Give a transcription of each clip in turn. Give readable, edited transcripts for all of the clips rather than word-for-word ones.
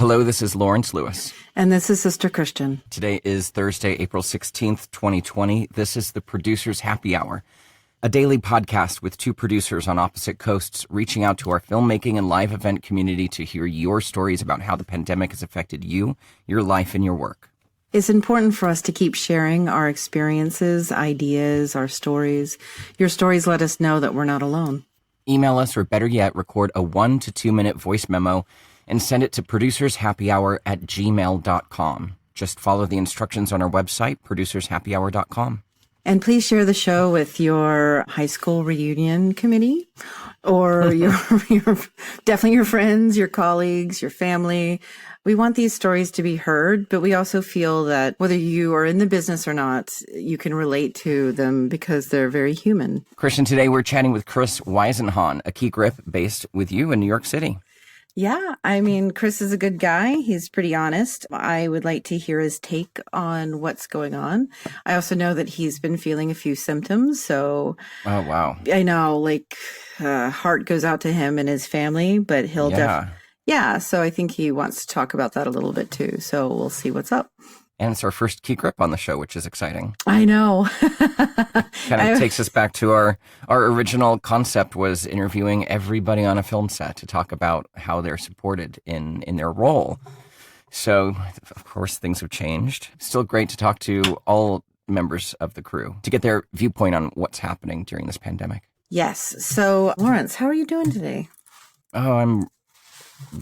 Hello, this is Lawrence Lewis. And this is Sister Christian. Today is Thursday, April 16th, 2020. This is the Producers Happy Hour, a daily podcast with two producers on opposite coasts reaching out to our filmmaking and live event community to hear your stories about how the pandemic has affected you, your life, and your work. It's important for us to keep sharing our experiences, ideas, our stories. Your stories let us know that we're not alone. Email us, or better yet, record a 1 to 2 minute voice memo and send it to producershappyhour@gmail.com. Just follow the instructions on our website, producershappyhour.com. And please share the show with your high school reunion committee or your definitely your friends, your colleagues, your family. We want these stories to be heard, but we also feel that whether you are in the business or not, you can relate to them because they're very human. Christian, today we're chatting with Chris Weisehahn, a key grip based with you in New York City. Yeah, I mean, Chris is a good guy. He's pretty honest. I would like to hear his take on what's going on. I also know that he's been feeling a few symptoms, so... Oh, wow. I know, heart goes out to him and his family, but he'll so I think he wants to talk about that a little bit too, so we'll see what's up. And it's our first key grip on the show, which is exciting. I know. Kind of takes us back to our original concept was interviewing everybody on a film set to talk about how they're supported in their role. So, of course, things have changed. Still great to talk to all members of the crew to get their viewpoint on what's happening during this pandemic. Yes. So, Lawrence, how are you doing today? Oh, I'm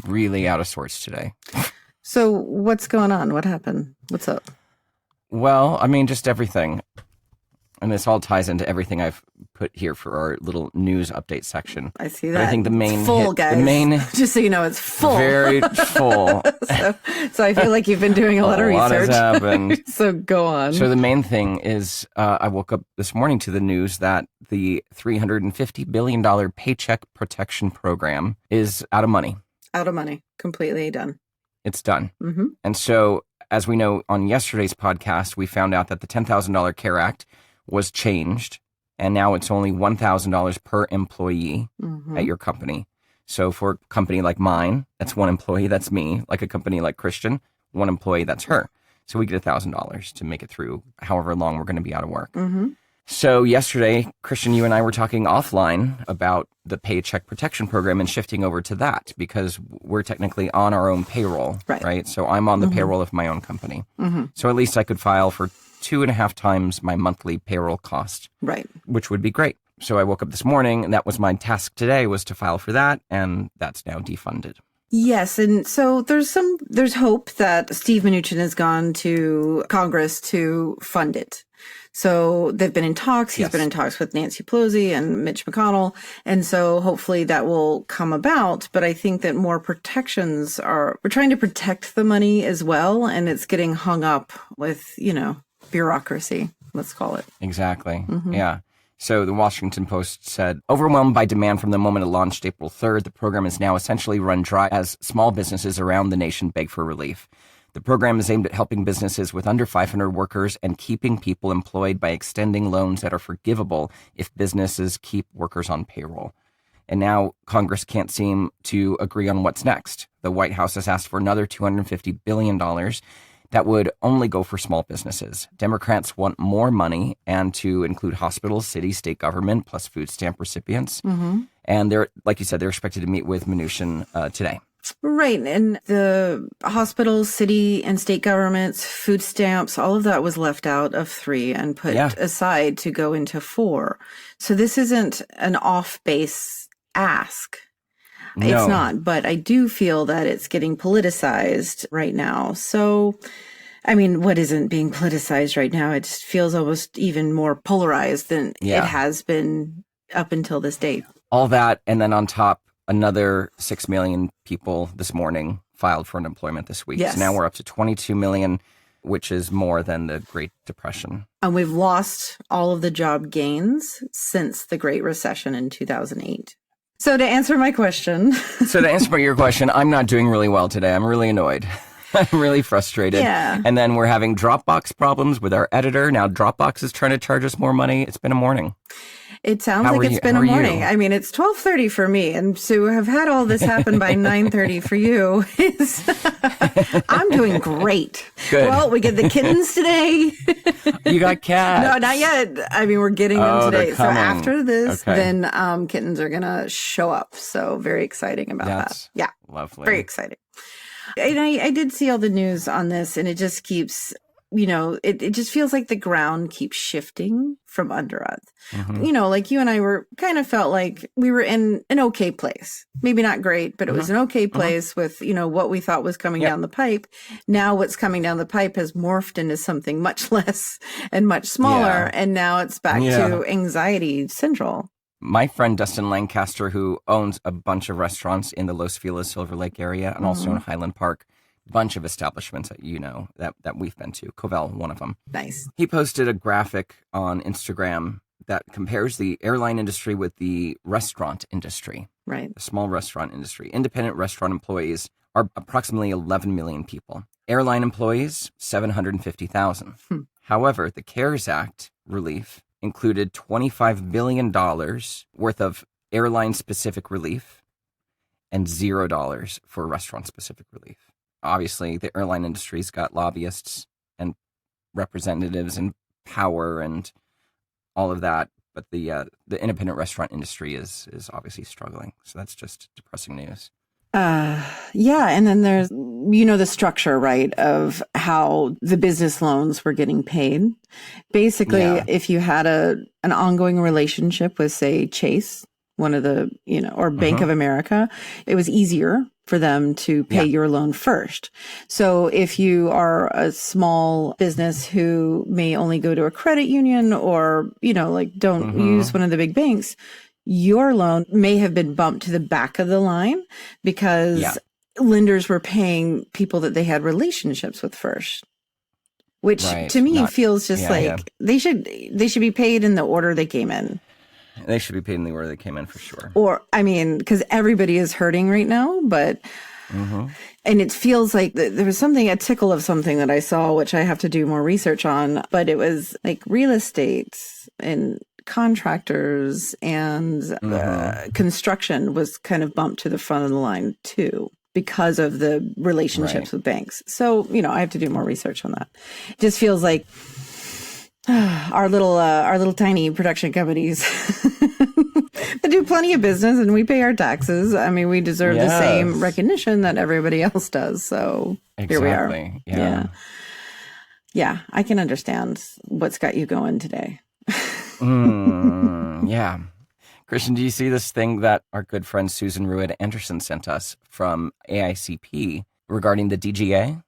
really out of sorts today. So what's going on? What happened? What's up? Well, I mean, just everything. And this all ties into everything I've put here for our little news update section. I see that. But I think the main it's full, guys. Just so you know, it's full. Very full. so I feel like you've been doing a lot of research. A lot has happened. So go on. So the main thing is I woke up this morning to the news that the $350 billion Paycheck Protection Program is out of money. Out of money. Completely done. It's done. Mm-hmm. And so, as we know, on yesterday's podcast, we found out that the $10,000 CARE Act was changed, and now it's only $1,000 per employee at your company. So for a company like mine, that's one employee, that's me. Like a company like Christian, one employee, that's her. So we get $1,000 to make it through however long we're going to be out of work. Mm-hmm. So yesterday, Christian, you and I were talking offline about the Paycheck Protection Program and shifting over to that because we're technically on our own payroll, right? So I'm on the payroll of my own company. Mm-hmm. So at least I could file for 2.5 times my monthly payroll cost, which would be great. So I woke up this morning and that was my task today, was to file for that, and that's now defunded. Yes, and so there's hope that Steve Mnuchin has gone to Congress to fund it. So they've been in talks. He's been in talks with Nancy Pelosi and Mitch McConnell. And so hopefully that will come about. But I think that more protections we're trying to protect the money as well. And it's getting hung up with, bureaucracy, let's call it. Exactly. Mm-hmm. Yeah. So the Washington Post said, overwhelmed by demand from the moment it launched April 3rd, the program is now essentially run dry as small businesses around the nation beg for relief. The program is aimed at helping businesses with under 500 workers and keeping people employed by extending loans that are forgivable if businesses keep workers on payroll. And now Congress can't seem to agree on what's next. The White House has asked for another $250 billion that would only go for small businesses. Democrats want more money and to include hospitals, cities, state government, plus food stamp recipients. Mm-hmm. And they're, like you said, they're expected to meet with Mnuchin today. Right. And the hospitals, city and state governments, food stamps, all of that was left out of 3 and put aside to go into 4. So this isn't an off-base ask. No. It's not. But I do feel that it's getting politicized right now. So, I mean, what isn't being politicized right now? It just feels almost even more polarized than it has been up until this date. All that, and then on top, another 6 million people this morning filed for unemployment this week. Yes. So now we're up to 22 million, which is more than the Great Depression. And we've lost all of the job gains since the Great Recession in 2008. So to answer my question. So to answer your question, I'm not doing really well today. I'm really annoyed. I'm really frustrated. Yeah. And then we're having Dropbox problems with our editor. Now Dropbox is trying to charge us more money. It's been a morning. It sounds like it's been a morning. I mean, it's 12:30 for me, and to have had all this happen by 9:30 for you is I'm doing great. Good. Well, we get the kittens today. You got cats? No, not yet. I mean, we're getting them today. So coming. after this, Okay. then kittens are gonna show up. So very exciting about that. Yeah, lovely. Very exciting. And I did see all the news on this, and it just keeps. It just feels like the ground keeps shifting from under us. Mm-hmm. Like you and I were kind of felt like we were in an okay place. Maybe not great, but it was an okay place with, what we thought was coming down the pipe. Now what's coming down the pipe has morphed into something much less and much smaller. Yeah. And now it's back to anxiety central. My friend Dustin Lancaster, who owns a bunch of restaurants in the Los Feliz Silver Lake area and also in Highland Park, bunch of establishments that that we've been to. Covell, one of them. Nice. He posted a graphic on Instagram that compares the airline industry with the restaurant industry. Right. The small restaurant industry. Independent restaurant employees are approximately 11 million people. Airline employees, 750,000. However, the CARES Act relief included $25 billion worth of airline-specific relief and $0 for restaurant-specific relief. Obviously, the airline industry's got lobbyists and representatives and power and all of that, but the independent restaurant industry is obviously struggling. So that's just depressing news. Yeah, and then there's the structure, right, of how the business loans were getting paid. Basically, if you had an ongoing relationship with, say, Chase, one of the, or Bank of America, it was easier for them to pay your loan first. So if you are a small business who may only go to a credit union or, don't use one of the big banks, your loan may have been bumped to the back of the line because lenders were paying people that they had relationships with first. Which to me feels just they should be paid in the order they came in. They should be paid in the order they came in for sure. Or, because everybody is hurting right now, but, and it feels like there was a tickle of something that I saw, which I have to do more research on, but it was like real estate and contractors and construction was kind of bumped to the front of the line too, because of the relationships with banks. So, I have to do more research on that. It just feels like our little tiny production companies that do plenty of business and we pay our taxes. I mean, we deserve the same recognition that everybody else does. So here we are. Yeah. I can understand what's got you going today. Yeah. Christian, do you see this thing that our good friend Susan Ruud Anderson sent us from AICP regarding the DGA?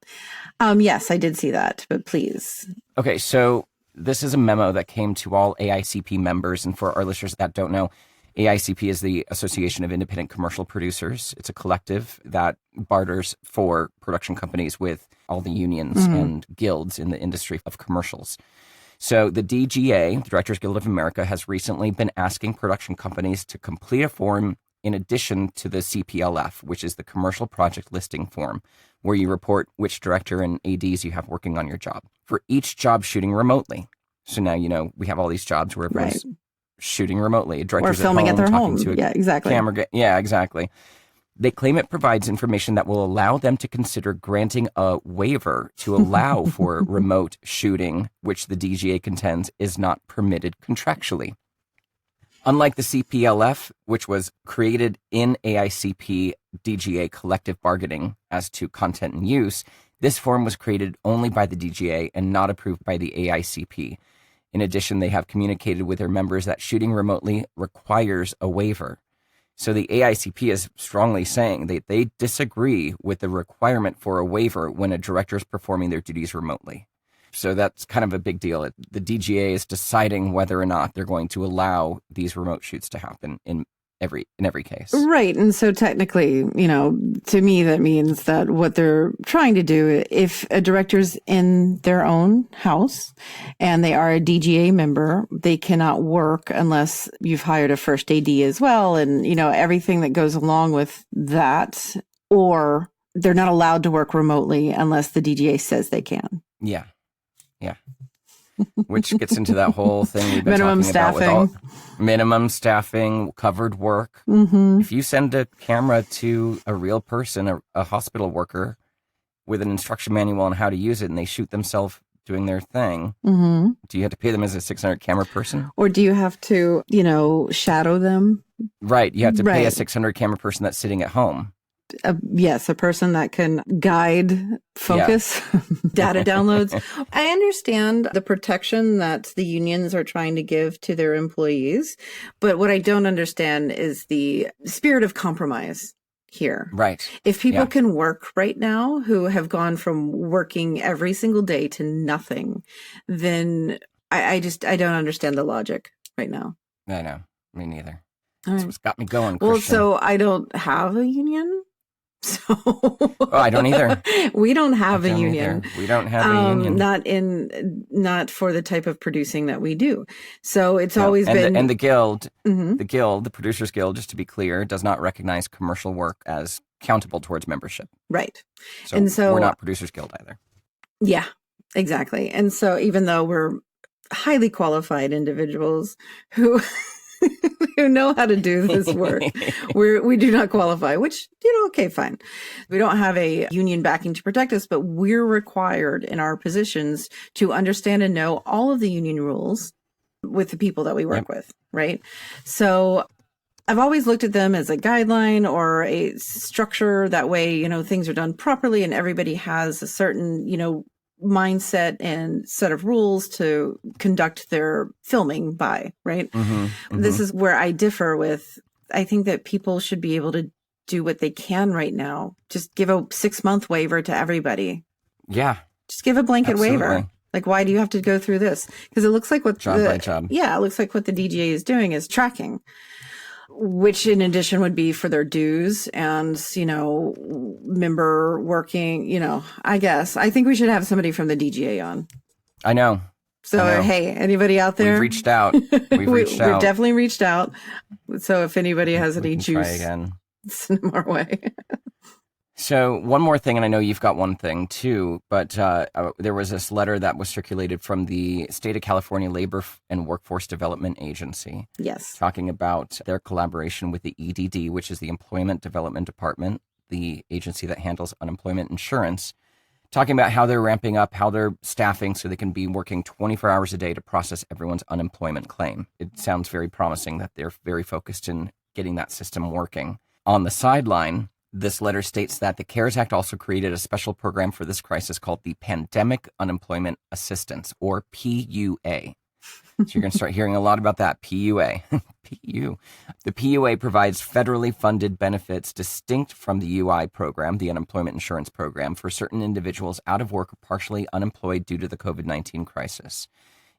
Yes, I did see that, but please. Okay, so this is a memo that came to all AICP members. And for our listeners that don't know, AICP is the Association of Independent Commercial Producers. It's a collective that barters for production companies with all the unions and guilds in the industry of commercials. So the DGA, the Directors Guild of America, has recently been asking production companies to complete a form in addition to the CPLF, which is the Commercial Project Listing Form, where you report which director and ADs you have working on your job for each job shooting remotely. So now, we have all these jobs where everyone's shooting remotely. Directors or filming at their home. To a exactly. Camera. Exactly. They claim it provides information that will allow them to consider granting a waiver to allow for remote shooting, which the DGA contends is not permitted contractually. Unlike the CPLF, which was created in AICP DGA collective bargaining as to content and use, this form was created only by the DGA and not approved by the AICP. In addition, they have communicated with their members that shooting remotely requires a waiver. So the AICP is strongly saying that they disagree with the requirement for a waiver when a director is performing their duties remotely. So that's kind of a big deal. The DGA is deciding whether or not they're going to allow these remote shoots to happen in every case. Right. And so technically, to me, that means that what they're trying to do, if a director's in their own house and they are a DGA member, they cannot work unless you've hired a first AD as well. And, everything that goes along with that, or they're not allowed to work remotely unless the DGA says they can. Yeah. Yeah. Which gets into that whole thing we've been minimum talking staffing. about with minimum staffing, covered work. Mm-hmm. If you send a camera to a real person, a hospital worker, with an instruction manual on how to use it, and they shoot themselves doing their thing, Mm-hmm. do you have to pay them as a 600 camera person? Or do you have to, shadow them? Right. You have to pay a Right. 600 camera person that's sitting at home. Yes, a person that can guide, focus, data downloads. I understand the protection that the unions are trying to give to their employees, but what I don't understand is the spirit of compromise here. Right. If people can work right now who have gone from working every single day to nothing, then I don't understand the logic right now. I know. Me neither. All That's right. what's got me going, Well, Christian. so I don't have a union. So I don't either. We don't have a union. We don't have a union. Not for the type of producing that we do. So it's always been the guild, Mhm. the Producers Guild, just to be clear, does not recognize commercial work as countable towards membership. Right. So we're not Producers Guild either. Yeah, exactly. And so even though we're highly qualified individuals who who know how to do this work, we do not qualify, which, okay, fine. We don't have a union backing to protect us, but we're required in our positions to understand and know all of the union rules with the people that we work with, right? So I've always looked at them as a guideline or a structure. That way, things are done properly and everybody has a certain, mindset and set of rules to conduct their filming by, right? Mm-hmm, mm-hmm. This is where I differ with, I think that people should be able to do what they can right now. Just give a 6-month waiver to everybody. Yeah. Just give a blanket Absolutely. waiver. Like, why do you have to go through this? Because it looks like what job by job. Yeah, it looks like what the DGA is doing is tracking, which in addition would be for their dues and, member working, I guess. I think we should have somebody from the DGA on. I know. So, hey, anybody out there? We've reached out. We've definitely reached out. So if anybody has any juice, try again. send them our way. So one more thing, and I know you've got one thing too, but there was this letter that was circulated from the State of California Labor and Workforce Development Agency. Yes. Talking about their collaboration with the EDD, which is the Employment Development Department, the agency that handles unemployment insurance, talking about how they're ramping up, how they're staffing so they can be working 24 hours a day to process everyone's unemployment claim. It sounds very promising that they're very focused in getting that system working. On the sideline, this letter states that the CARES Act also created a special program for this crisis called the Pandemic Unemployment Assistance, or PUA. So you're going to start hearing a lot about that, PUA. PU. The PUA provides federally funded benefits distinct from the UI program, the unemployment insurance program, for certain individuals out of work or partially unemployed due to the COVID-19 crisis,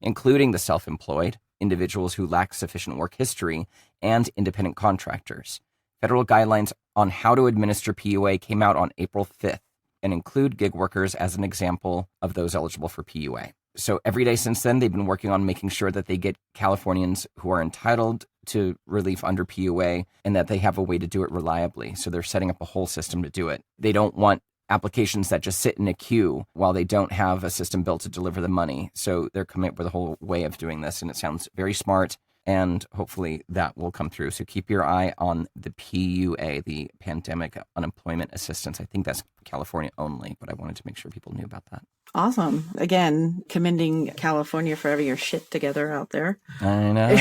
including the self-employed, individuals who lack sufficient work history, and independent contractors. Federal guidelines on how to administer PUA came out on April 5th and include gig workers as an example of those eligible for PUA. So every day since then, they've been working on making sure that they get Californians who are entitled to relief under PUA and that they have a way to do it reliably. So they're setting up a whole system to do it. They don't want applications that just sit in a queue while they don't have a system built to deliver the money. So they're coming up with a whole way of doing this, and it sounds very smart. And hopefully that will come through. So keep your eye on the PUA, the Pandemic Unemployment Assistance. I think that's California only, but I wanted to make sure people knew about that. Awesome. Again, commending California for having your shit together out there. I know.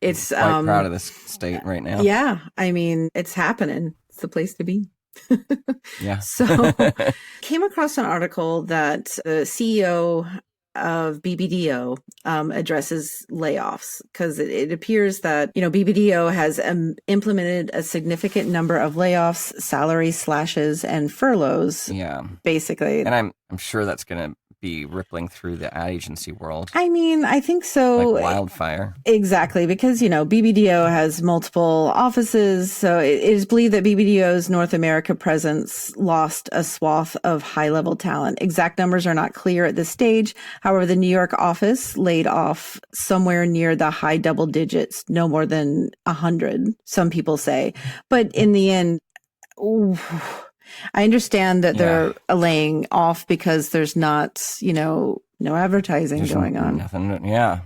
It's quite proud of this state right now. Yeah. I mean, it's happening. It's the place to be. Yeah. So came across an article that the CEO of BBDO addresses layoffs because it appears that, BBDO has implemented a significant number of layoffs, salary slashes, and furloughs. Yeah. Basically. And I'm sure that's going to be rippling through the ad agency world. I mean, I think so. Like wildfire. Exactly. Because, BBDO has multiple offices. So it is believed that BBDO's North America presence lost a swath of high-level talent. Exact numbers are not clear at this stage. However, the New York office laid off somewhere near the high double digits, no more than 100, some people say. But in the end, I understand that they're laying off because there's not, no advertising going on. Nothing. Yeah.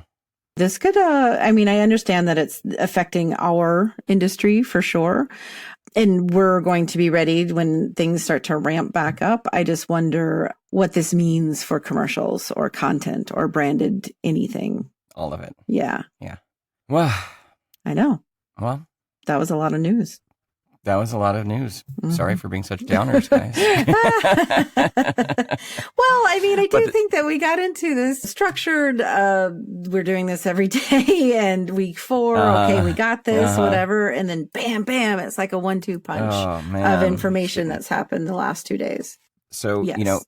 This could, I understand that it's affecting our industry for sure. And we're going to be ready when things start to ramp back up. I just wonder what this means for commercials or content or branded anything. All of it. Yeah. Yeah. Well, I know. Well, that was a lot of news. That was a lot of news. Mm-hmm. Sorry for being such downers, guys. Well, I do think that we got into this structured, we're doing this every day, and week 4, okay, we got this, whatever. And then bam, bam, it's like a 1-2 punch of information that's happened the last 2 days. So,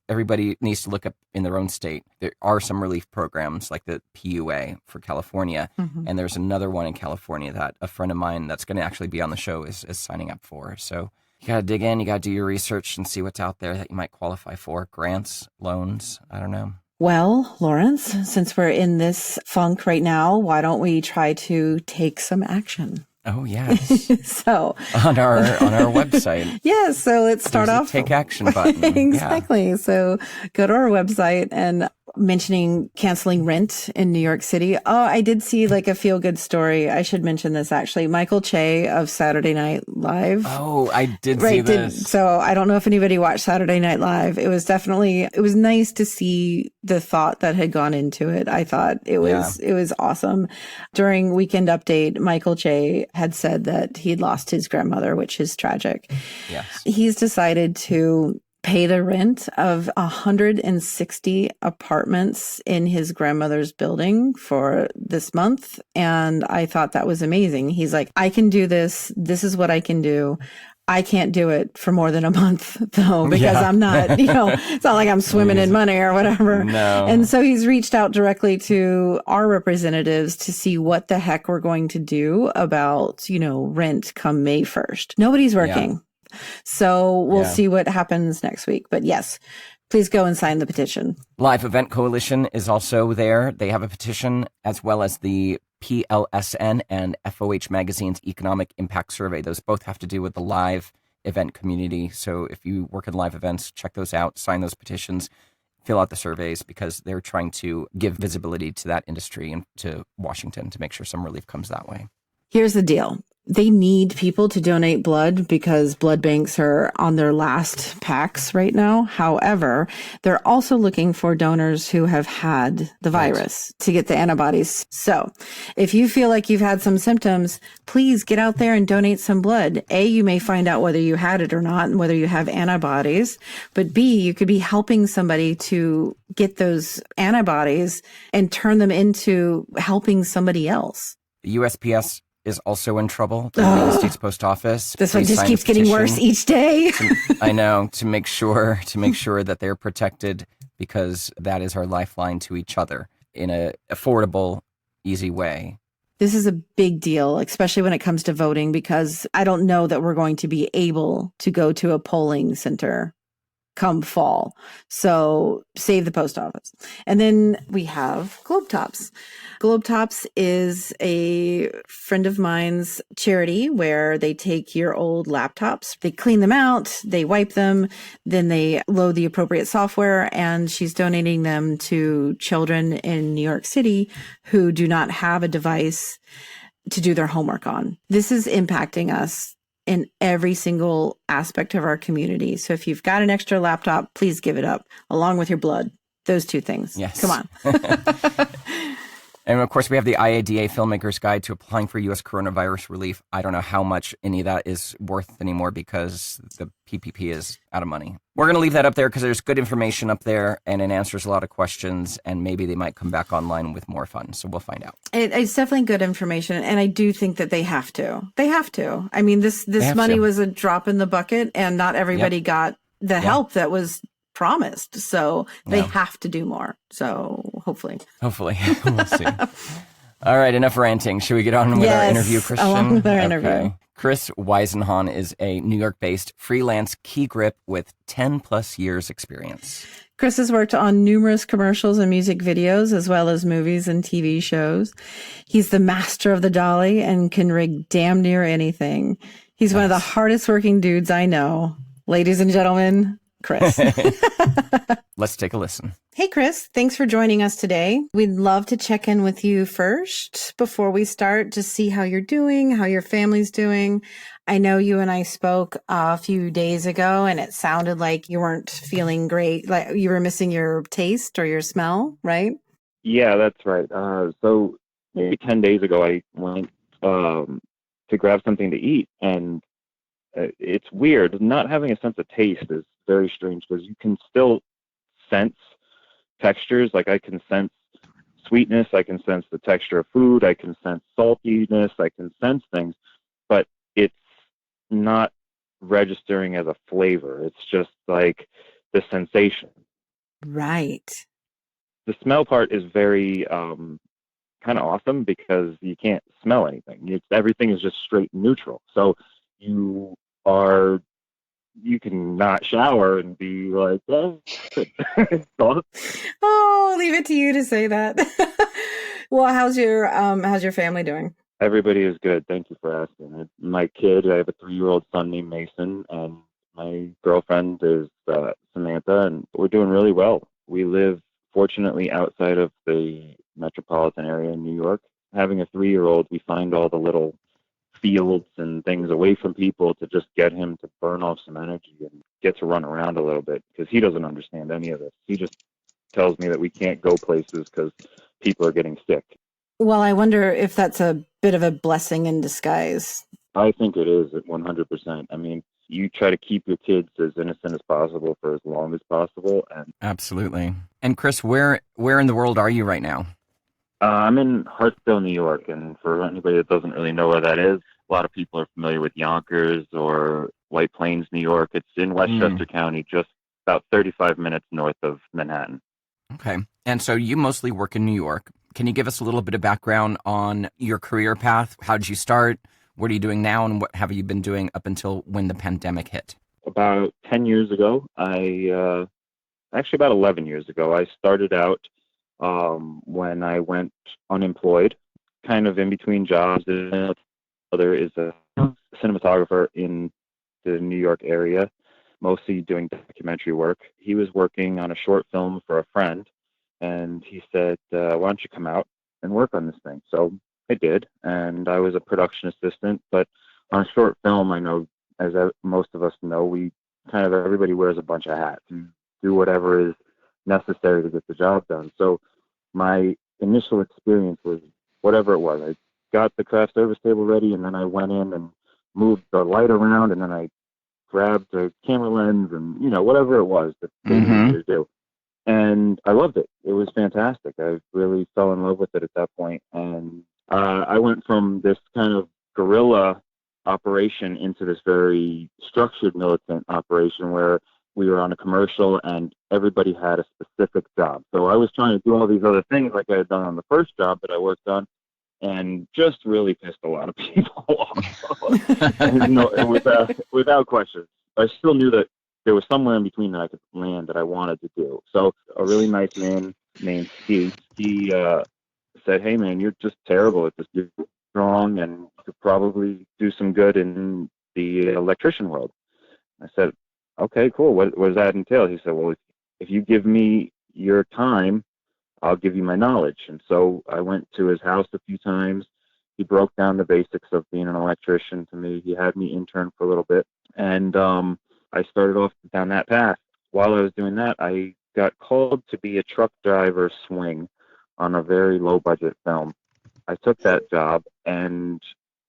everybody needs to look up in their own state. There are some relief programs like the PUA for California. Mm-hmm. And there's another one in California that a friend of mine that's going to actually be on the show is signing up for. So you got to dig in, you got to do your research and see what's out there that you might qualify for. Grants, loans, I don't know. Well, Lawrence, since we're in this funk right now, why don't we try to take some action? Oh, yes. So on our website. Yes. So let's start off. Take action button. Exactly. Yeah. So go to our website and mentioning canceling rent in New York City. Oh, I did see like a feel good story. I should mention this actually. Michael Che of Saturday Night Live. Oh, I did see this. So I don't know if anybody watched Saturday Night Live. It was nice to see the thought that had gone into it. I thought it was awesome. During Weekend Update, Michael Che had said that he'd lost his grandmother, which is tragic. Yes. He's decided to pay the rent of 160 apartments in his grandmother's building for this month. And I thought that was amazing. He's like, I can do this. This is what I can do. I can't do it for more than a month though, because I'm not, it's not like I'm swimming in money or whatever. No. And so he's reached out directly to our representatives to see what the heck we're going to do about, rent come May 1st. Nobody's working. Yeah. So we'll see what happens next week. But yes, please go and sign the petition. Live Event Coalition is also there. They have a petition, as well as the PLSN and FOH Magazine's Economic Impact Survey. Those both have to do with the live event community. So if you work in live events, check those out, sign those petitions, fill out the surveys, because they're trying to give visibility to that industry and to Washington to make sure some relief comes that way. Here's the deal. They need people to donate blood because blood banks are on their last packs right now. However, they're also looking for donors who have had the virus to get the antibodies. So if you feel like you've had some symptoms, please get out there and donate some blood. A, you may find out whether you had it or not and whether you have antibodies. But B, you could be helping somebody to get those antibodies and turn them into helping somebody else. The USPS is also in trouble. The United States Post Office. This one just keeps getting worse each day. I know, to make sure that they're protected, because that is our lifeline to each other in a affordable, easy way. This is a big deal, especially when it comes to voting, because I don't know that we're going to be able to go to a polling center come fall. So save the post office. And then we have Globetops. Globetops is a friend of mine's charity where they take your old laptops, they clean them out, they wipe them, then they load the appropriate software, and she's donating them to children in New York City who do not have a device to do their homework on. This is impacting us in every single aspect of our community. So if you've got an extra laptop, please give it up, along with your blood. Those two things. Yes. Come on. And of course, we have the IADA Filmmaker's Guide to Applying for U.S. Coronavirus Relief. I don't know how much any of that is worth anymore because the PPP is out of money. We're going to leave that up there because there's good information up there and it answers a lot of questions, and maybe they might come back online with more fun. So we'll find out. It's definitely good information. And I do think that they have to. They have to. I mean, this money was a drop in the bucket, and not everybody got the help that was promised. So they have to do more. So hopefully. We'll see. All right, enough ranting. Should we get on with our interview, Christian? Along with our interview. Chris Weisehahn is a New York-based freelance key grip with 10 plus years experience. Chris has worked on numerous commercials and music videos, as well as movies and TV shows. He's the master of the dolly and can rig damn near anything. He's one of the hardest working dudes I know. Ladies and gentlemen, Chris. Let's take a listen. Hey, Chris, thanks for joining us today. We'd love to check in with you first before we start to see how you're doing, how your family's doing. I know you and I spoke a few days ago and it sounded like you weren't feeling great, like you were missing your taste or your smell, right? Yeah, that's right. So maybe 10 days ago, I went to grab something to eat, and it's weird. Not having a sense of taste is very strange because you can still sense textures. Like I can sense sweetness, I can sense the texture of food, I can sense saltiness, I can sense things, but it's not registering as a flavor. It's just like the sensation. Right. The smell part is very kind of awesome because you can't smell anything. Everything is just straight neutral. So you are you can not shower and be like, oh, oh, leave it to you to say that. Well, how's your family doing? Everybody is good. Thank you for asking. My kid, I have a 3-year-old son named Mason, and my girlfriend is Samantha, and we're doing really well. We live, fortunately, outside of the metropolitan area in New York. Having a 3-year-old, we find all the little fields and things away from people to just get him to burn off some energy and get to run around a little bit because he doesn't understand any of this. He just tells me that we can't go places because people are getting sick. Well, I wonder if that's a bit of a blessing in disguise. I think it is at 100%. I mean, you try to keep your kids as innocent as possible for as long as possible. And absolutely. And Chris, where in the world are you right now? I'm in Hartsdale, New York. And for anybody that doesn't really know where that is, a lot of people are familiar with Yonkers or White Plains, New York. It's in Westchester County, just about 35 minutes north of Manhattan. Okay. And so you mostly work in New York. Can you give us a little bit of background on your career path? How did you start? What are you doing now? And what have you been doing up until when the pandemic hit? About 10 years ago, actually about 11 years ago, I started out when I went unemployed, kind of in between jobs. My brother is a cinematographer in the New York area, mostly doing documentary work. He was working on a short film for a friend, and he said, why don't you come out and work on this thing? So I did, and I was a production assistant. But on a short film, I know, as most of us know, we kind of, everybody wears a bunch of hats and do whatever is necessary to get the job done. So my initial experience was whatever it was. I got the craft service table ready, and then I went in and moved the light around, and then I grabbed the camera lens and, whatever it was that they needed me to do. And I loved it. It was fantastic. I really fell in love with it at that point. And I went from this kind of guerrilla operation into this very structured militant operation where we were on a commercial and everybody had a specific job. So I was trying to do all these other things like I had done on the first job that I worked on, and just really pissed a lot of people off. And, without question. I still knew that there was somewhere in between that I could land that I wanted to do. So a really nice man named Steve, he said, hey, man, you're just terrible at this. You're strong and could probably do some good in the electrician world. I said, okay, cool. What does that entail? He said, well, if you give me your time, I'll give you my knowledge. And so I went to his house a few times. He broke down the basics of being an electrician to me. He had me intern for a little bit. And I started off down that path. While I was doing that, I got called to be a truck driver swing on a very low budget film. I took that job, and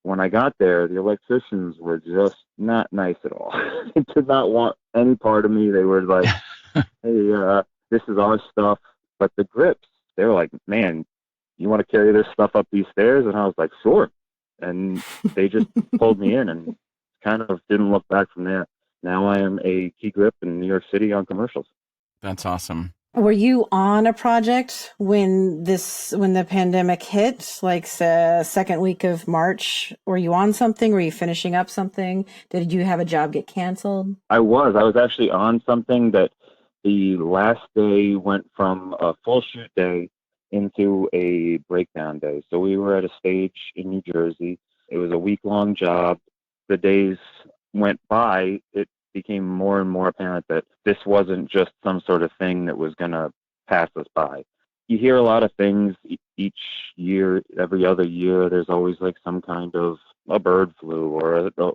when I got there, the electricians were just not nice at all. They did not want any part of me. They were like, hey, this is our stuff. But the grips, they were like, man, you want to carry this stuff up these stairs? And I was like, sure. And they just pulled me in and kind of didn't look back from there. Now I am a key grip in New York City on commercials. That's awesome. Were you on a project when the pandemic hit, like the second week of March? Were you on something? Were you finishing up something? Did you have a job get canceled? I was actually on something that the last day went from a full shoot day into a breakdown day. So we were at a stage in New Jersey. It was a week-long job. The days went by. It became more and more apparent that this wasn't just some sort of thing that was going to pass us by. You hear a lot of things each year, every other year. There's always like some kind of a bird flu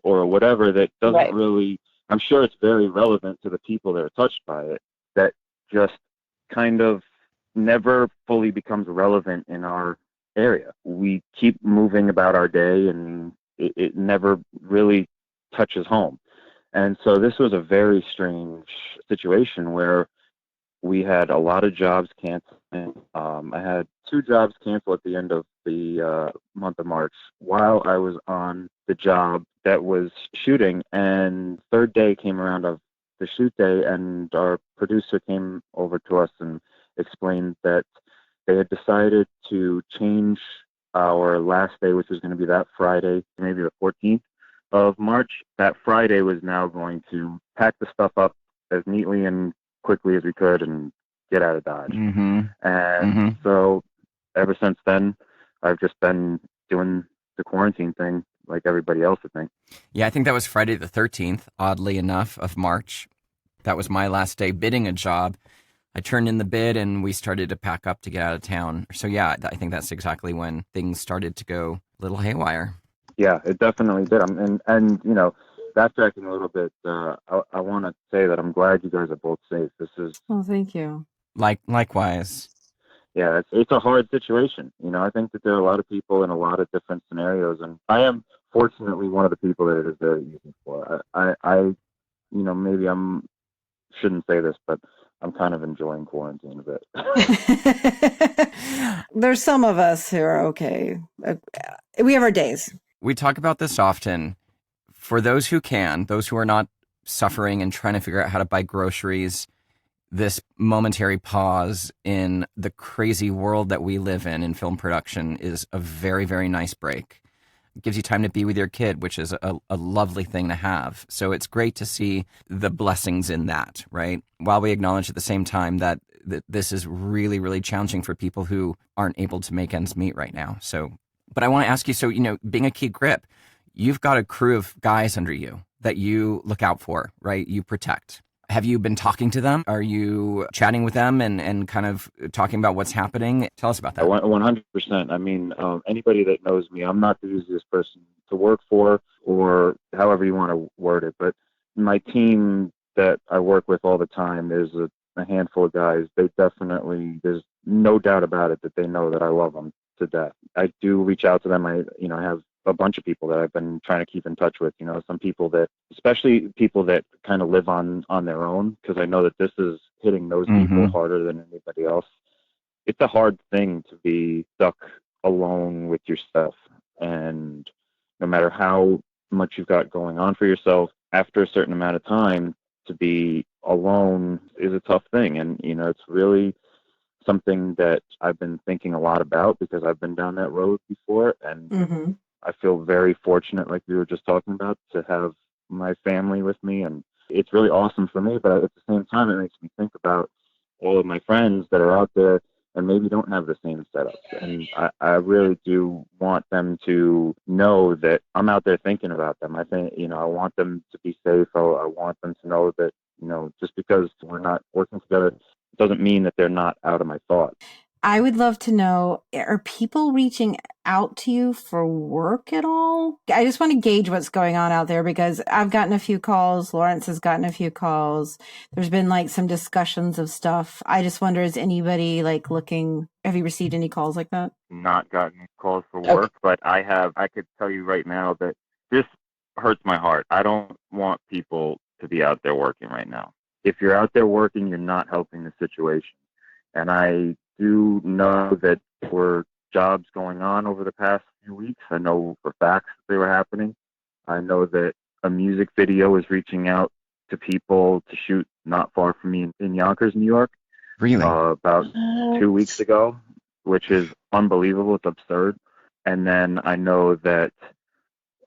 or whatever that doesn't really. I'm sure it's very relevant to the people that are touched by it. That just kind of never fully becomes relevant in our area. We keep moving about our day, and it never really touches home. And so this was a very strange situation where we had a lot of jobs canceled. I had 2 jobs canceled at the end of the month of March while I was on the job that was shooting. And third day came around of the shoot day, and our producer came over to us and explained that they had decided to change our last day, which was going to be that Friday, maybe the 14th of March. That Friday was now going to pack the stuff up as neatly and quickly as we could and get out of Dodge. And so ever since then, I've just been doing the quarantine thing like everybody else, I think. Yeah, I think that was Friday the 13th, oddly enough, of March. That was my last day bidding a job. I turned in the bid and we started to pack up to get out of town. So yeah, I think that's exactly when things started to go a little haywire. Yeah, it definitely did. And you know, backtracking a little bit, I want to say that I'm glad you guys are both safe. This is... Oh, thank you. Likewise. Yeah, it's a hard situation. You know, I think that there are a lot of people in a lot of different scenarios, and I am fortunately one of the people that it is very easy for. I you know, maybe shouldn't say this, but I'm kind of enjoying quarantine a bit. There's some of us who are okay. We have our days. We talk about this often. For those who can, those who are not suffering and trying to figure out how to buy groceries, this momentary pause in the crazy world that we live in film production is a very, very nice break. It gives you time to be with your kid, which is a lovely thing to have. So it's great to see the blessings in that, right? While we acknowledge at the same time that this is really, really challenging for people who aren't able to make ends meet right now. So, but I want to ask you, so, you know, being a key grip, you've got a crew of guys under you that you look out for, right? You protect. Have you been talking to them? Are you chatting with them and kind of talking about what's happening? Tell us about that. 100%. I mean, anybody that knows me, I'm not the easiest person to work for, or however you want to word it. But my team that I work with all the time is a handful of guys. They definitely, there's no doubt about it that they know that I love them to death. I do reach out to them. I have a bunch of people that I've been trying to keep in touch with, you know, some people that, especially people that kind of live on their own, because I know that this is hitting those people harder than anybody else. It's a hard thing to be stuck alone with yourself. And no matter how much you've got going on for yourself, after a certain amount of time, to be alone is a tough thing. And, you know, it's really something that I've been thinking a lot about because I've been down that road before. And I feel very fortunate, like we were just talking about, to have my family with me. And it's really awesome for me. But at the same time, it makes me think about all of my friends that are out there and maybe don't have the same setup. And I really do want them to know that I'm out there thinking about them. I think, you know, I want them to be safe. I want them to know that, you know, just because we're not working together doesn't mean that they're not out of my thoughts. I would love to know, are people reaching out to you for work at all? I just want to gauge what's going on out there because I've gotten a few calls. Lawrence has gotten a few calls. There's been like some discussions of stuff. I just wonder, is anybody like looking, have you received any calls like that? Not gotten calls for work, but I could tell you right now that this hurts my heart. I don't want people to be out there working right now. If you're out there working, you're not helping the situation. And I do know that there were jobs going on over the past few weeks. I know for facts that they were happening. I know that a music video was reaching out to people to shoot not far from me in Yonkers, New York. Really? About 2 weeks ago, which is unbelievable. It's absurd. And then I know that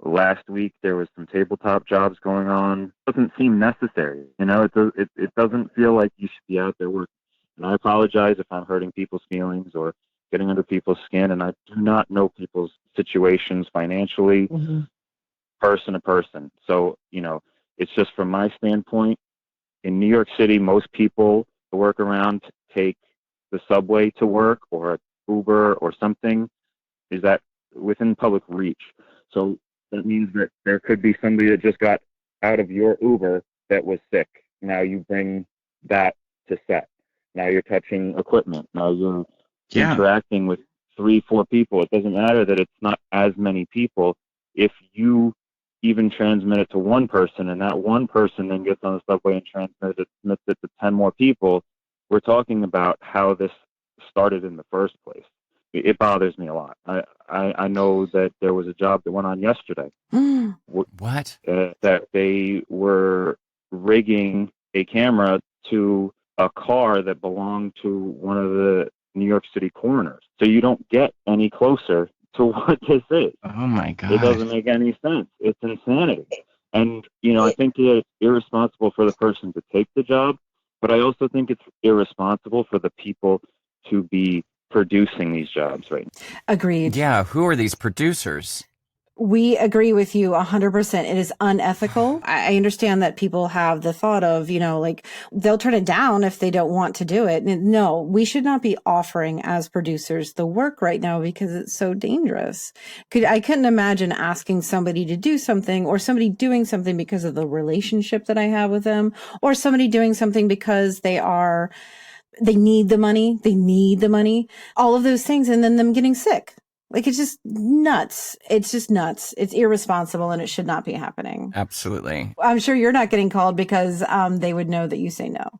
last week there was some tabletop jobs going on. It doesn't seem necessary. You know, it doesn't feel like you should be out there working. And I apologize if I'm hurting people's feelings or getting under people's skin. And I do not know people's situations financially, person to person. So, you know, It's just from my standpoint, in New York City, most people who work around take the subway to work or Uber or something. Is that within public reach? So that means that there could be somebody that just got out of your Uber that was sick. Now you bring that to set. Now you're touching equipment. Now you're interacting with 3-4 people. It doesn't matter that it's not as many people. If you even transmit it to one person and that one person then gets on the subway and transmits it to 10 more people, we're talking about how this started in the first place. It bothers me a lot. I know that there was a job that went on yesterday. What? That they were rigging a camera to a car that belonged to one of the New York City coroners. So you don't get any closer to what this is. Oh my God. It doesn't make any sense. It's insanity. And, I think it's irresponsible for the person to take the job, but I also think it's irresponsible for the people to be producing these jobs right now. Agreed. Yeah, who are these producers? We agree with you 100%. It is unethical. I understand that people have the thought of, like they'll turn it down if they don't want to do it. No, we should not be offering as producers the work right now because it's so dangerous. I couldn't imagine asking somebody to do something or somebody doing something because of the relationship that I have with them, or somebody doing something because they need the money, all of those things, and then them getting sick. Like, it's just nuts. It's just nuts. It's irresponsible and it should not be happening. Absolutely. I'm sure you're not getting called because they would know that you say no.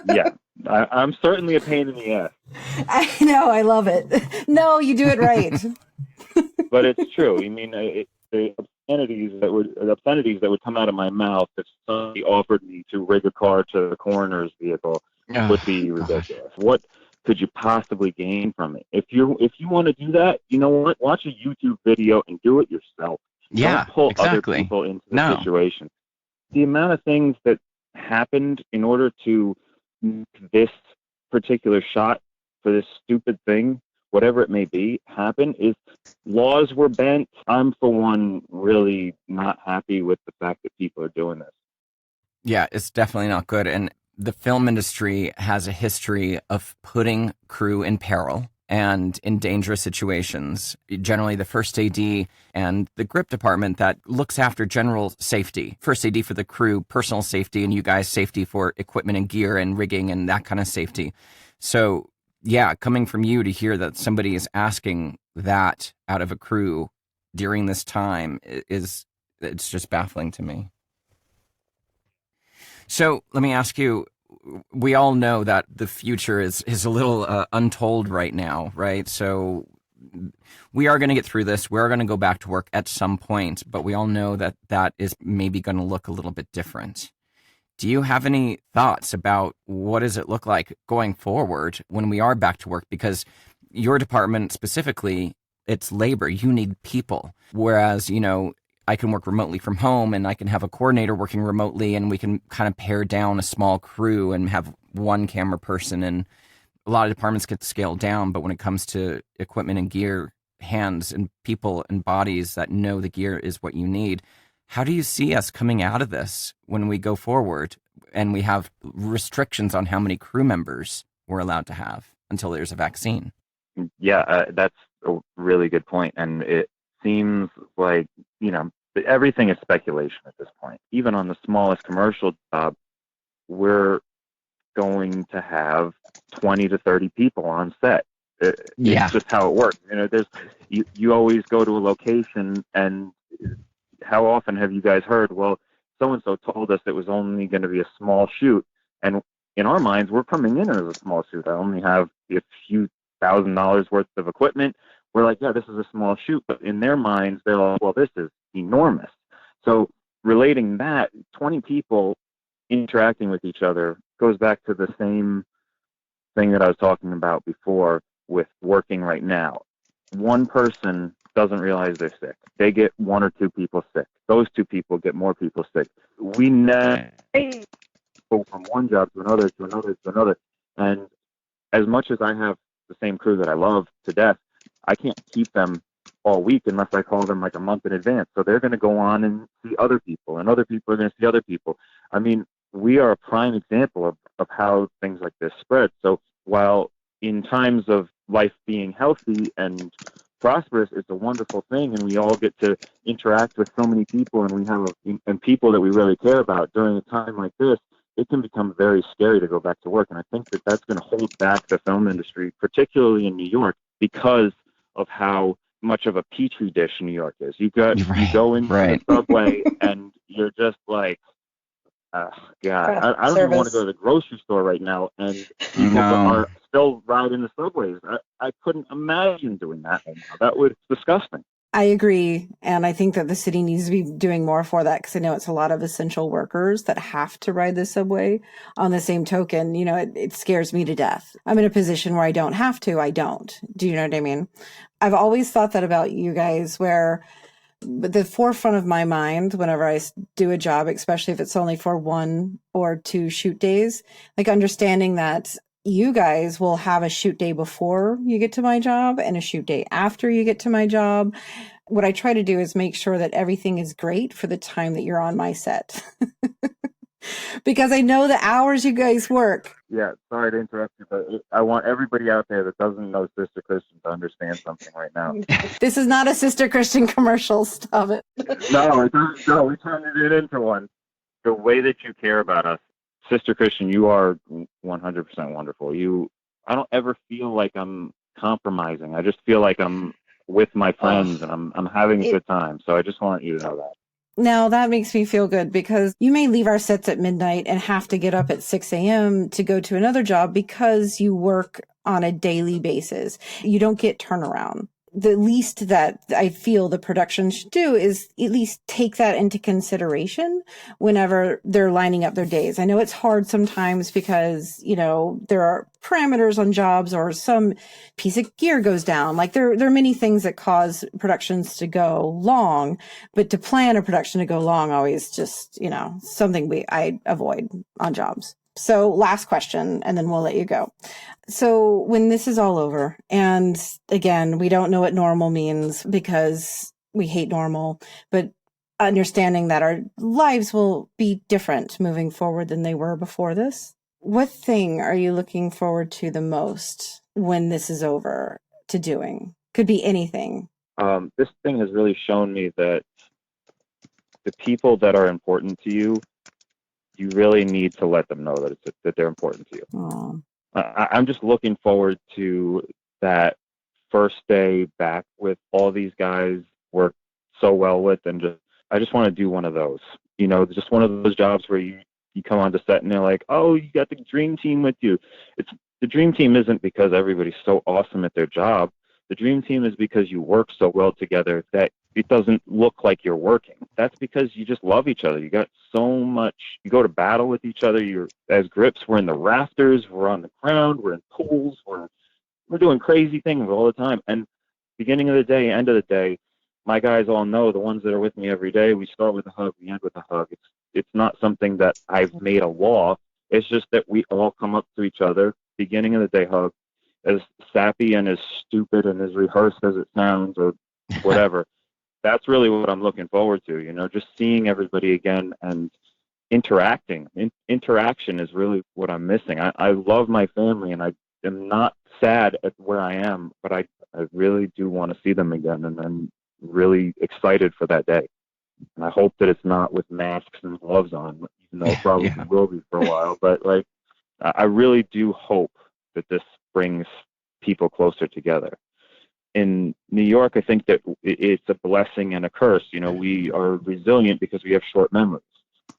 Yeah, I'm certainly a pain in the ass. I know. I love it. No, you do it right. But it's true. I mean, the obscenities that would come out of my mouth if somebody offered me to rig a car to the coroner's vehicle would be ridiculous. What could you possibly gain from it? If you want to do that, you know what? Watch a YouTube video and do it yourself. Yeah, don't pull exactly. other people into the situation. The amount of things that happened in order to make this particular shot for this stupid thing, whatever it may be, happen is laws were bent. I'm, for one, really not happy with the fact that people are doing this. Yeah, it's definitely not good. And the film industry has a history of putting crew in peril and in dangerous situations. Generally, the first AD and the grip department that looks after general safety. First AD for the crew, personal safety, and you guys safety for equipment and gear and rigging and that kind of safety. So, yeah, coming from you to hear that somebody is asking that out of a crew during this time it's just baffling to me. So let me ask you, we all know that the future is a little untold right now, right? So we are going to get through this. We're going to go back to work at some point, but we all know that is maybe going to look a little bit different. Do you have any thoughts about what does it look like going forward when we are back to work? Because your department specifically, it's labor. You need people. Whereas, I can work remotely from home and I can have a coordinator working remotely and we can kind of pare down a small crew and have one camera person, and a lot of departments get scaled down. But when it comes to equipment and gear, hands and people and bodies that know the gear is what you need, how do you see us coming out of this when we go forward and we have restrictions on how many crew members we're allowed to have until there's a vaccine? Yeah, that's a really good point. And it seems like, everything is speculation at this point. Even on the smallest commercial job, we're going to have 20 to 30 people on set. It's just how it works. You always go to a location, and how often have you guys heard, well, so-and-so told us it was only going to be a small shoot. And in our minds, we're coming in as a small shoot. I only have a few $1,000s worth of equipment. We're like, yeah, this is a small shoot. But in their minds, they're like, well, this is enormous. So relating that, 20 people interacting with each other goes back to the same thing that I was talking about before with working right now. One person doesn't realize they're sick. They get 1 or 2 people sick. Those 2 people get more people sick. We never go from one job to another, to another, to another. And as much as I have the same crew that I love to death, I can't keep them all week unless I call them like a month in advance. So they're going to go on and see other people, and other people are going to see other people. I mean, we are a prime example of how things like this spread. So while in times of life being healthy and prosperous, it's a wonderful thing, and we all get to interact with so many people, and we have and people that we really care about. During a time like this, it can become very scary to go back to work, and I think that that's going to hold back the film industry, particularly in New York, because of how much of a petri dish New York is. You go into the subway and you're just like, God, I don't even want to go to the grocery store right now, and people are still riding the subways. I couldn't imagine doing that right now. That was disgusting. I agree. And I think that the city needs to be doing more for that, because I know it's a lot of essential workers that have to ride the subway. On the same token, you know, it scares me to death. I'm in a position where I don't have to. I don't. Do you know what I mean? I've always thought that about you guys, where the forefront of my mind whenever I do a job, especially if it's only for 1 or 2 shoot days, like understanding that you guys will have a shoot day before you get to my job and a shoot day after you get to my job. What I try to do is make sure that everything is great for the time that you're on my set. Because I know the hours you guys work. Yeah, sorry to interrupt you, but I want everybody out there that doesn't know Sister Christian to understand something right now. This is not a Sister Christian commercial. Stop it. No, we turned it into one. The way that you care about us, Sister Christian, you are 100% wonderful. I don't ever feel like I'm compromising. I just feel like I'm with my friends and I'm having a good time. So I just want you to know that. Now that makes me feel good, because you may leave our sets at midnight and have to get up at 6 a.m. to go to another job because you work on a daily basis. You don't get turnaround. The least that I feel the production should do is at least take that into consideration whenever they're lining up their days. I know it's hard sometimes because, you know, there are parameters on jobs or some piece of gear goes down. Like there are many things that cause productions to go long, but to plan a production to go long always just, you know, something I avoid on jobs. So last question, and then we'll let you go. So when this is all over, and again, we don't know what normal means because we hate normal, but understanding that our lives will be different moving forward than they were before this. What thing are you looking forward to the most when this is over to doing? Could be anything. This thing has really shown me that the people that are important to you, you really need to let them know that they're important to you. I'm just looking forward to that first day back with all these guys work so well with, and I just want to do one of those. You know, just one of those jobs where you come on to set and they're like, oh, you got the dream team with you. The dream team isn't because everybody's so awesome at their job. The dream team is because you work so well together that it doesn't look like you're working. That's because you just love each other. You got so much. You go to battle with each other. As grips, we're in the rafters, we're on the ground, we're in pools, we're doing crazy things all the time. And beginning of the day, end of the day, my guys all know, the ones that are with me every day, we start with a hug, we end with a hug. It's not something that I've made a law. It's just that we all come up to each other, beginning of the day hug, as sappy and as stupid and as rehearsed as it sounds or whatever. That's really what I'm looking forward to, you know, just seeing everybody again and interacting. Interaction is really what I'm missing. I love my family, and I am not sad at where I am, but I really do want to see them again, and I'm really excited for that day. And I hope that it's not with masks and gloves on, even though it probably will be for a while. But like, I really do hope that this brings people closer together. In New York, I think that it's a blessing and a curse. You know, we are resilient because we have short memories.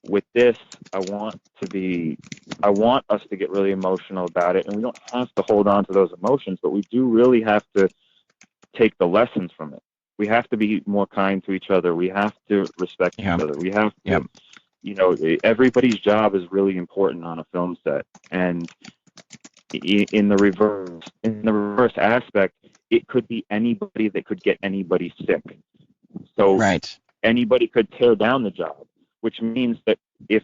With this, I want us to get really emotional about it, and we don't have to hold on to those emotions, but we do really have to take the lessons from it. We have to be more kind to each other. We have to respect each other. We have to, you know, everybody's job is really important on a film set. And in the reverse aspect, it could be anybody that could get anybody sick. So anybody could tear down the job, which means that if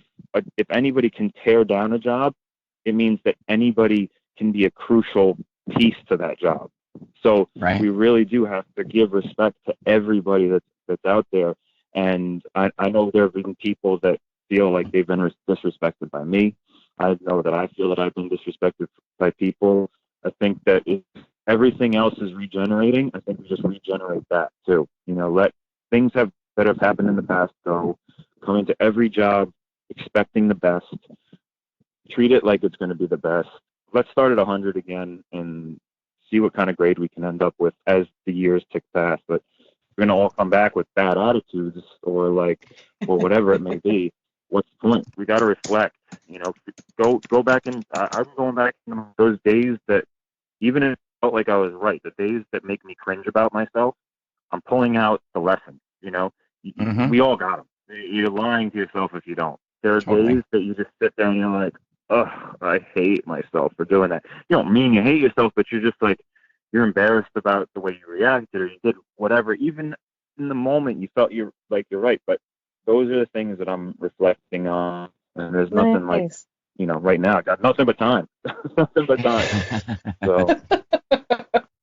anybody can tear down a job, it means that anybody can be a crucial piece to that job. So Right. we really do have to give respect to everybody that's out there. And I know there have been people that feel like they've been disrespected by me. I know that I feel that I've been disrespected by people. I think that if everything else is regenerating, I think we just regenerate that too. Let things that have happened in the past go. Come into every job expecting the best. Treat it like it's going to be the best. Let's start at 100 again and see what kind of grade we can end up with as the years tick past. But we're going to all come back with bad attitudes or whatever it may be. What's the point? We got to reflect, go back and I'm going back in those days that even if it felt like I was right, the days that make me cringe about myself, I'm pulling out the lessons, we all got them. You're lying to yourself if you don't. There are days that you just sit there and you're like, ugh, I hate myself for doing that. You don't mean you hate yourself, but you're just like, you're embarrassed about the way you reacted or you did whatever. Even in the moment you felt you're right. But those are the things that I'm reflecting on. And there's nothing like, right now I got nothing but time. Nothing but time. So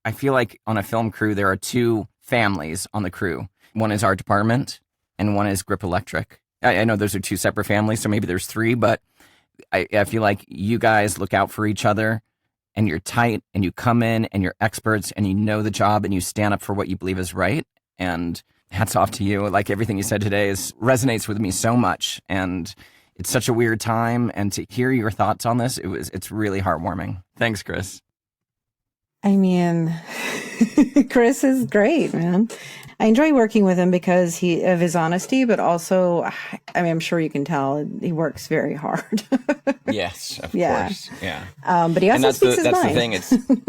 I feel like on a film crew, there are two families on the crew. One is our department and one is Grip Electric. I know those are two separate families, so maybe there's three, but I feel like you guys look out for each other and you're tight and you come in and you're experts and you know the job and you stand up for what you believe is right. And hats off to you. Like everything you said today resonates with me so much. And it's such a weird time. And to hear your thoughts on this, it's really heartwarming. Thanks, Chris. I mean, Chris is great, man. I enjoy working with him because of his honesty, but also, I'm sure you can tell he works very hard. Yes, of course. Yeah. But he also speaks his mind. That's the thing.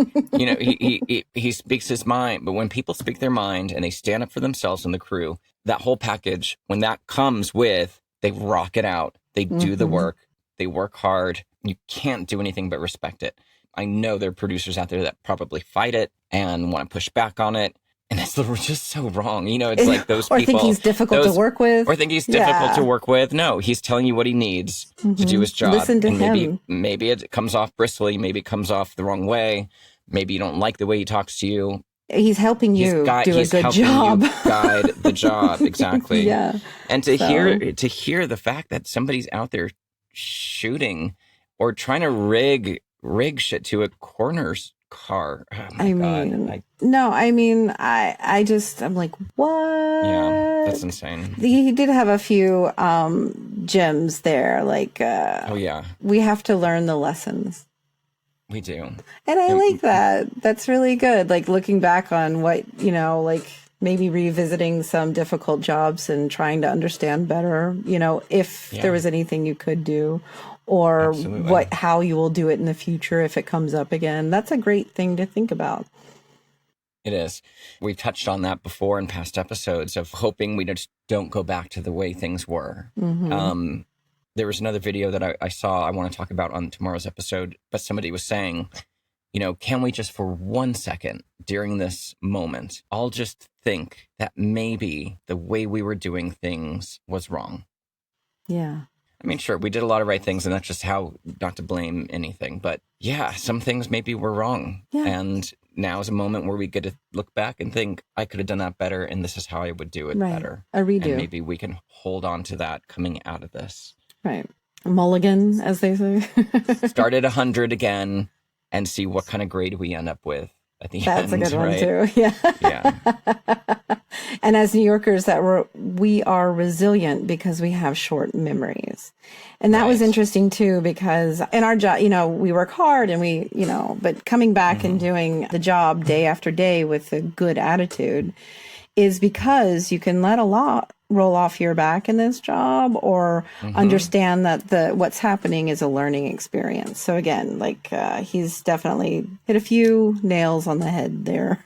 It's, he speaks his mind, but when people speak their mind and they stand up for themselves in the crew, that whole package, when that comes with, they rock it out. They do the work. They work hard. You can't do anything but respect it. I know there are producers out there that probably fight it and want to push back on it. And it's just so wrong. It's like those people. Or think he's difficult to work with. Or think he's difficult to work with. No, he's telling you what he needs to do his job. Listen to him. Maybe it comes off bristly. Maybe it comes off the wrong way. Maybe you don't like the way he talks to you. He's helping you do a good job. You guide the job. Exactly. Yeah. And to hear the fact that somebody's out there shooting or trying to rig shit to a coroner's car. Oh my God. I'm like, what? Yeah, that's insane. He did have a few gems there. Like, we have to learn the lessons. We do. And I like that. That's really good. Like looking back on what, maybe revisiting some difficult jobs and trying to understand better, if there was anything you could do. Or Absolutely. How you will do it in the future if it comes up again. That's a great thing to think about. It is. We've touched on that before in past episodes of hoping we just don't go back to the way things were. There was another video that I saw I want to talk about on tomorrow's episode, but somebody was saying, can we just for 1 second during this moment, all just think that maybe the way we were doing things was wrong. Yeah. I mean, sure, we did a lot of right things, and that's just how, not to blame anything. But yeah, some things maybe were wrong. Yeah. And now is a moment where we get to look back and think, I could have done that better, and this is how I would do it better. A redo. And maybe we can hold on to that coming out of this. Right. A mulligan, as they say. Start at 100 again and see what kind of grade we end up with at the That's end. That's a good right? one, too. Yeah. And as New Yorkers, we are resilient because we have short memories. And that was interesting, too, because in our job, we work hard and but coming back and doing the job day after day with a good attitude is because you can let a lot roll off your back in this job or understand that what's happening is a learning experience. So again, he's definitely hit a few nails on the head there.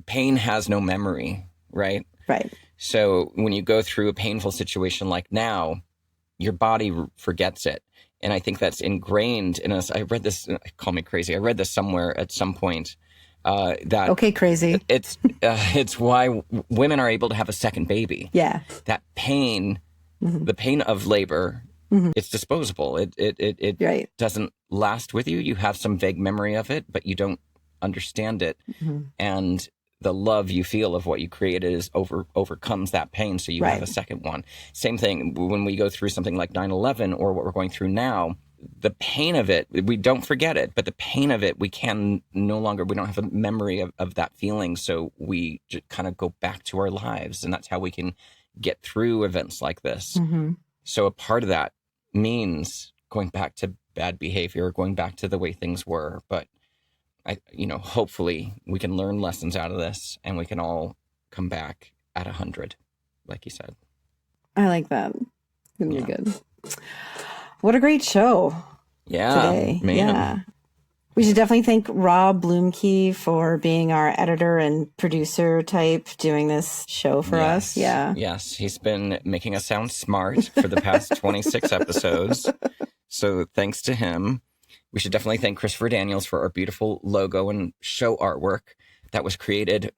Pain has no memory, right? Right. So when you go through a painful situation like now, your body forgets it. And I think that's ingrained in us. I read this, call me crazy. I read this somewhere at some point. That okay, crazy. It's why women are able to have a second baby. Yeah. That pain, the pain of labor, it's disposable. It right. doesn't last with you. You have some vague memory of it, but you don't understand it. And the love you feel of what you created overcomes that pain. So you have a second one. Same thing when we go through something like 9/11 or what we're going through now, the pain of it, we don't forget it, but the pain of it, we don't have a memory of that feeling. So we just kind of go back to our lives, and that's how we can get through events like this. So a part of that means going back to bad behavior, going back to the way things were. But hopefully we can learn lessons out of this, and we can all come back at 100, like you said. I like that. It's gonna be good. What a great show. Today. Man. Yeah. We should definitely thank Rob Bloomkey for being our editor and producer type, doing this show for us. Yeah. Yes. He's been making us sound smart for the past 26 episodes. So thanks to him. We should definitely thank Christopher Daniels for our beautiful logo and show artwork that was created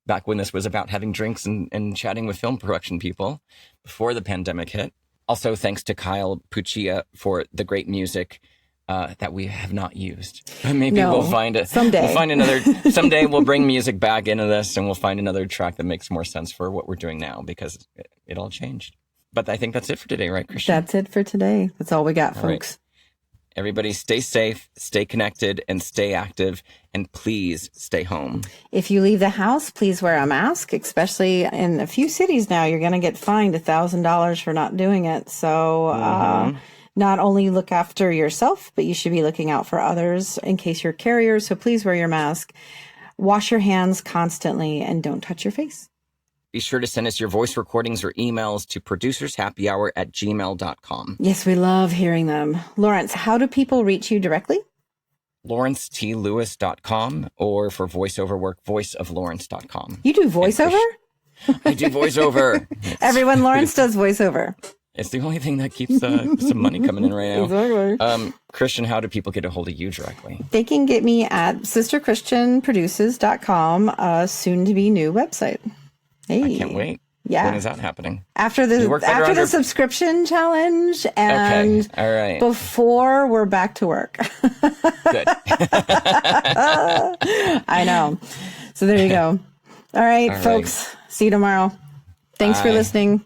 back when this was about having drinks and chatting with film production people before the pandemic hit. Also, thanks to Kyle Puccia for the great music that we have not used. Maybe we'll find it someday. We'll find another. Someday we'll bring music back into this, and we'll find another track that makes more sense for what we're doing now, because it all changed. But I think that's it for today, right, Christian? That's it for today. That's all we got, all folks. Right. Everybody stay safe, stay connected, and stay active, and please stay home. If you leave the house, please wear a mask, especially in a few cities now. You're going to get fined $1,000 for not doing it. So not only look after yourself, but you should be looking out for others in case you're carriers. So please wear your mask, wash your hands constantly, and don't touch your face. Be sure to send us your voice recordings or emails to producershappyhour@gmail.com. Yes, we love hearing them. Lawrence, how do people reach you directly? LawrenceTLewis.com, or for voiceover work, voiceoflawrence.com. You do voiceover? I do voiceover. Everyone, Lawrence does voiceover. It's the only thing that keeps some money coming in right now. Exactly. Christian, how do people get a hold of you directly? They can get me at sisterchristianproduces.com, soon to be new website. Hey. I can't wait. Yeah. When is that happening? After the subscription challenge and okay. All right. before we're back to work. Good. I know. So there you go. All right, folks. See you tomorrow. Thanks for listening.